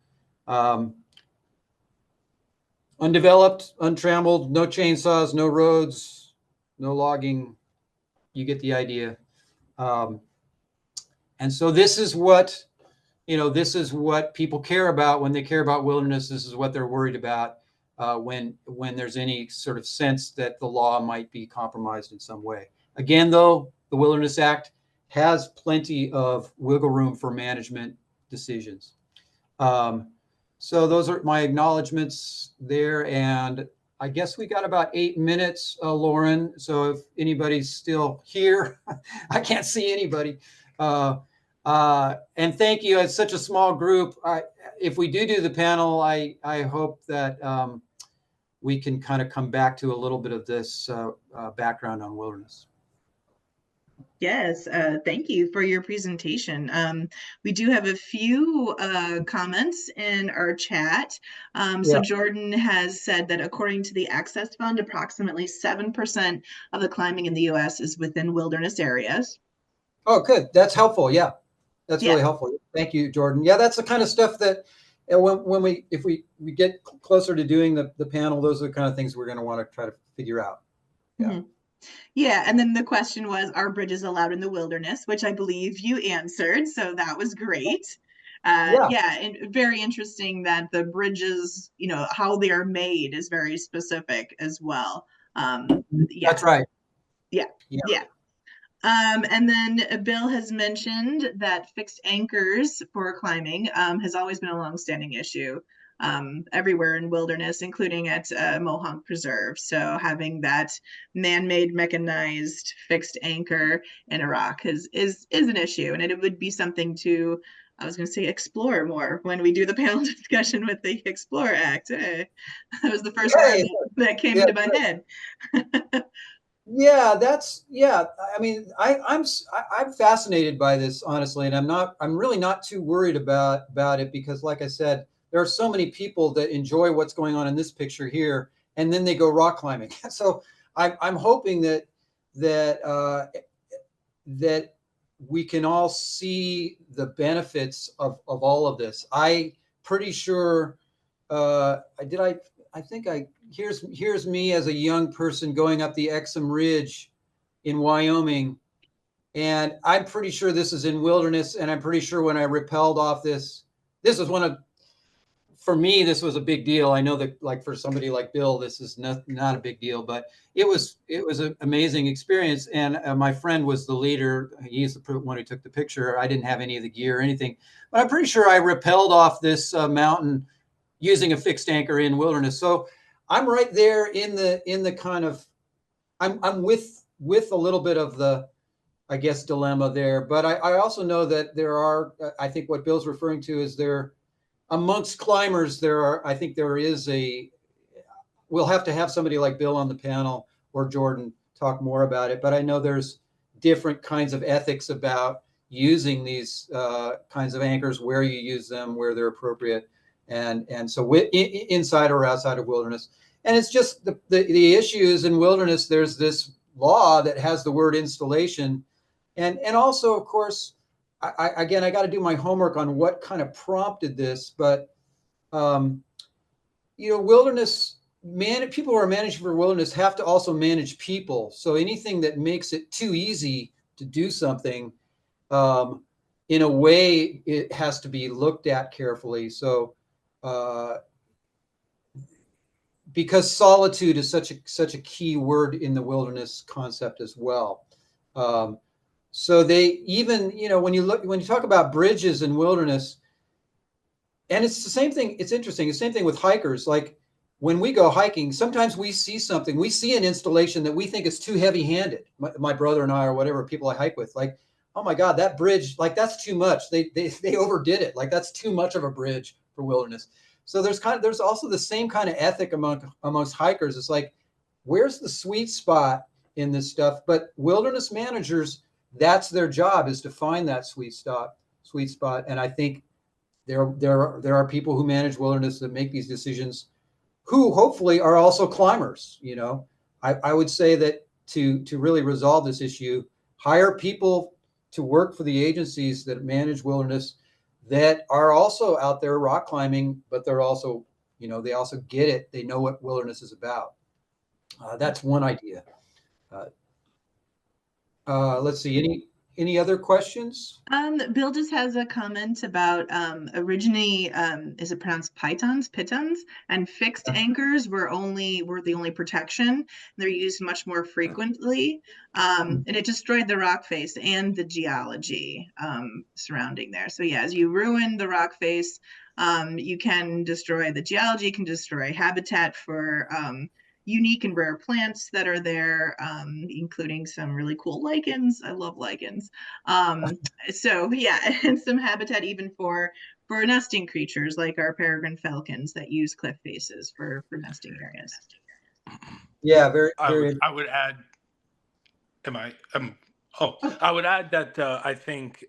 Undeveloped, untrammeled, no chainsaws, no roads, no logging. You get the idea. And so this is what people care about when they care about wilderness. This is what they're worried about when there's any sort of sense that the law might be compromised in some way. Again, though, the Wilderness Act has plenty of wiggle room for management decisions. So those are my acknowledgments there. And I guess we got about 8 minutes, Lauren. So if anybody's still here, I can't see anybody. And thank you. It's such a small group. If we do the panel, I hope that we can kind of come back to a little bit of this background on wilderness.
Yes, thank you for your presentation. We do have a few comments in our chat. So Jordan has said that according to the Access Fund, approximately 7% of the climbing in the U.S. is within wilderness areas.
Oh, good. That's helpful. Yeah, that's really helpful. Thank you, Jordan. Yeah, that's the kind of stuff that if we get closer to doing the panel, those are the kind of things we're going to want to try to figure out. Yeah.
Mm-hmm. Yeah, and then the question was, are bridges allowed in the wilderness? Which I believe you answered, so that was great. Yeah, and very interesting that the bridges, how they are made is very specific as well.
That's right.
Yeah. And then Bill has mentioned that fixed anchors for climbing has always been a longstanding issue everywhere in wilderness, including at Mohonk Preserve. So having that man-made mechanized fixed anchor in a rock is an issue, and it would be something to, I was going to say, explore more when we do the panel discussion with the Explore Act. That was the first word that came into my head.
Yeah, I mean, I'm fascinated by this, honestly, and I'm really not too worried about it, because, like I said, there are so many people that enjoy what's going on in this picture here, and then they go rock climbing. So I'm hoping that we can all see the benefits of all of this. I pretty sure here's me as a young person going up the Exum Ridge in Wyoming, and I'm pretty sure this is in wilderness, and I'm pretty sure when I rappelled off this was for me, this was a big deal. I know that, like, for somebody like Bill, this is not a big deal, but it was an amazing experience. And my friend was the leader. He's the one who took the picture. I didn't have any of the gear or anything, but I'm pretty sure I rappelled off this mountain using a fixed anchor in wilderness. So I'm right there in the kind of, I'm with a little bit of the, I guess, dilemma there. But I also know that there are, I think what Bill's referring to is amongst climbers, we'll have to have somebody like Bill on the panel, or Jordan, talk more about it. But I know there's different kinds of ethics about using these kinds of anchors, where you use them, where they're appropriate. And so inside or outside of wilderness. And it's just the issues in wilderness. There's this law that has the word installation. And also, of course, I got to do my homework on what kind of prompted this. But, wilderness, people who are managing for wilderness have to also manage people. So anything that makes it too easy to do something, in a way, it has to be looked at carefully. So, because solitude is such a key word in the wilderness concept as well. So they even, when you talk about bridges in wilderness, and it's the same thing. It's interesting. It's the same thing with hikers. Like, when we go hiking, sometimes we see an installation that we think is too heavy-handed. My brother and I, or whatever people I hike with, like, oh my God, that bridge, like, that's too much. They overdid it. Like, that's too much of a bridge for wilderness. So there's also the same kind of ethic amongst hikers. It's like, where's the sweet spot in this stuff? But wilderness managers that's their job, is to find that sweet spot. And I think there are people who manage wilderness that make these decisions who hopefully are also climbers. I would say that to really resolve this issue, hire people to work for the agencies that manage wilderness that are also out there rock climbing, but they're also, they also get it. They know what wilderness is about. That's one idea. Uh, let's see. Any other questions?
Bill just has a comment about originally, is it pronounced pitons, and fixed anchors were the only protection. They're used much more frequently, and it destroyed the rock face and the geology surrounding there. So yeah, as you ruin the rock face, you can destroy the geology, can destroy habitat for unique and rare plants that are there, including some really cool lichens. I love lichens. So yeah, and some habitat even for nesting creatures like our peregrine falcons that use cliff faces for nesting areas.
Yeah, very,
I
very.
would I would add. Am I? I would add that I think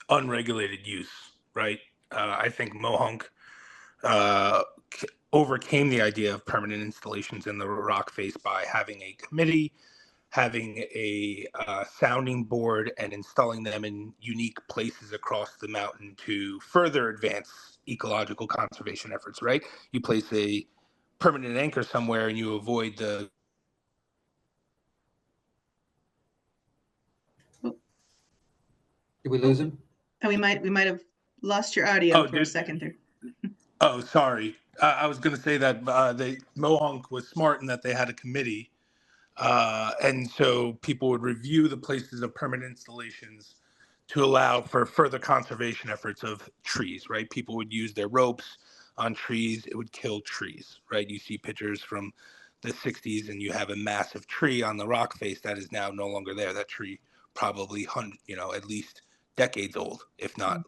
unregulated use, right? I think Mohonk uh, overcame the idea of permanent installations in the rock face by having a committee, having a sounding board, and installing them in unique places across the mountain to further advance ecological conservation efforts, right? You place a permanent anchor somewhere and you avoid the.
Did we lose him?
And we might have lost your audio
Oh,
for a second there.
Oh, sorry. I was going to say that Mohonk was smart in that they had a committee, and so people would review the places of permanent installations to allow for further conservation efforts of trees. Right? People would use their ropes on trees; it would kill trees. Right? You see pictures from the '60s, and you have a massive tree on the rock face that is now no longer there. That tree probably at least decades old, if not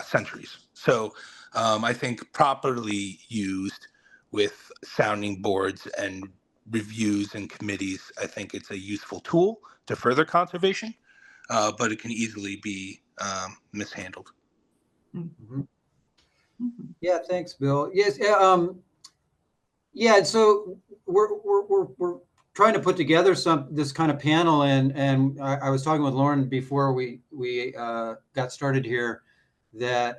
centuries. So I think properly used with sounding boards and reviews and committees, I think it's a useful tool to further conservation, but it can easily be mishandled.
Mm-hmm. Yeah, thanks, Bill. Yes, yeah, yeah. So we're trying to put together this kind of panel, and I was talking with Lauren before we got started here that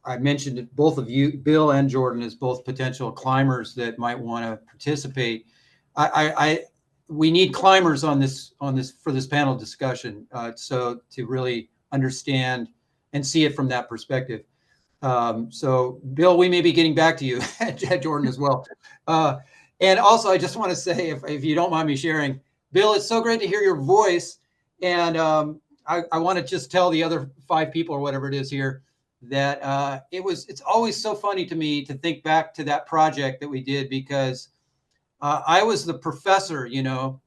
I mentioned that both of you, Bill and Jordan, as both potential climbers that might want to participate. We need climbers on this for this panel discussion, so to really understand and see it from that perspective. So, Bill, we may be getting back to you, Jordan as well. And also, I just want to say, if you don't mind me sharing, Bill, it's so great to hear your voice. And I want to just tell the other 5 people or whatever it is here that it's always so funny to me to think back to that project that we did, because I was the professor, so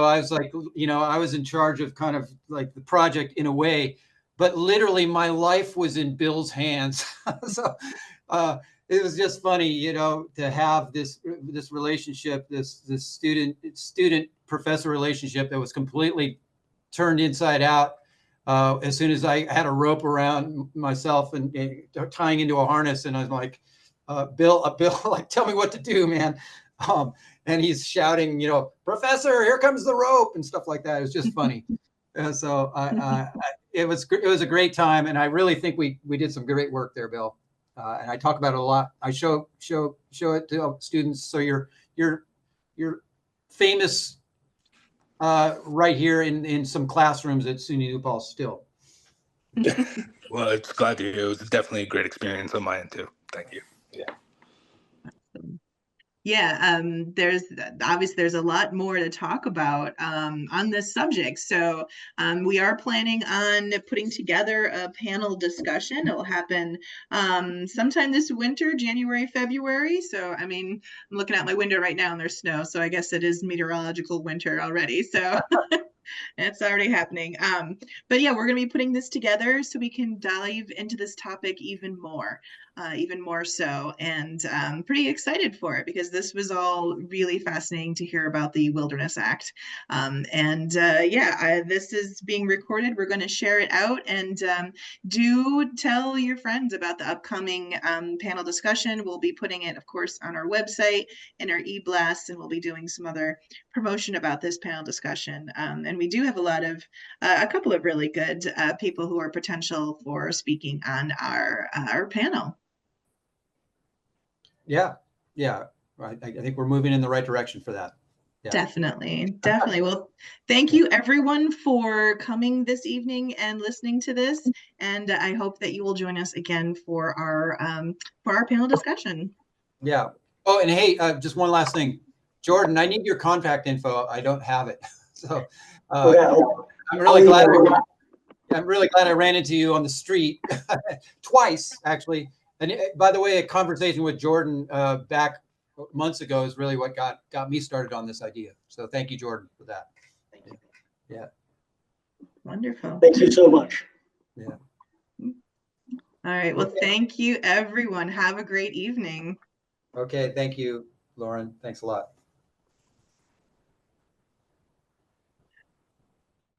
I was like, I was in charge of kind of like the project in a way, but literally my life was in Bill's hands. So it was just funny, to have this relationship, this student professor relationship that was completely turned inside out. As soon as I had a rope around myself and tying into a harness, and I was like, Bill, like, tell me what to do, man. And he's shouting, Professor, here comes the rope and stuff like that. It was just funny. So it was a great time, and I really think we did some great work there, Bill. And I talk about it a lot. I show it to students. So you're famous right here in some classrooms at SUNY New Paltz still.
Well, it's glad to hear. It was definitely a great experience on my end too. Thank you.
Yeah, there's a lot more to talk about on this subject. So we are planning on putting together a panel discussion. It will happen sometime this winter, January, February. So, I mean, I'm looking out my window right now and there's snow. So I guess it is meteorological winter already. So it's already happening. But yeah, we're going to be putting this together so we can dive into this topic even more. even more so, and pretty excited for it because this was all really fascinating to hear about the Wilderness Act. This is being recorded. We're going to share it out, and do tell your friends about the upcoming panel discussion. We'll be putting it, of course, on our website and our e-blast, and we'll be doing some other promotion about this panel discussion. And we do have a couple of really good people who are potential for speaking on our panel.
Yeah, yeah. Right. I think we're moving in the right direction for that. Yeah.
Definitely. Well, thank you everyone for coming this evening and listening to this. And I hope that you will join us again for our panel discussion.
Yeah. Oh, and hey, just one last thing, Jordan, I need your contact info. I don't have it. So I'm really glad. I'm really glad I ran into you on the street twice, actually. And by the way, a conversation with Jordan back months ago is really what got me started on this idea. So thank you, Jordan, for that.
Thank you.
Yeah.
Wonderful.
Thank you so much.
Yeah.
All right. Well, thank you, everyone. Have a great evening.
Okay. Thank you, Lauren. Thanks a lot.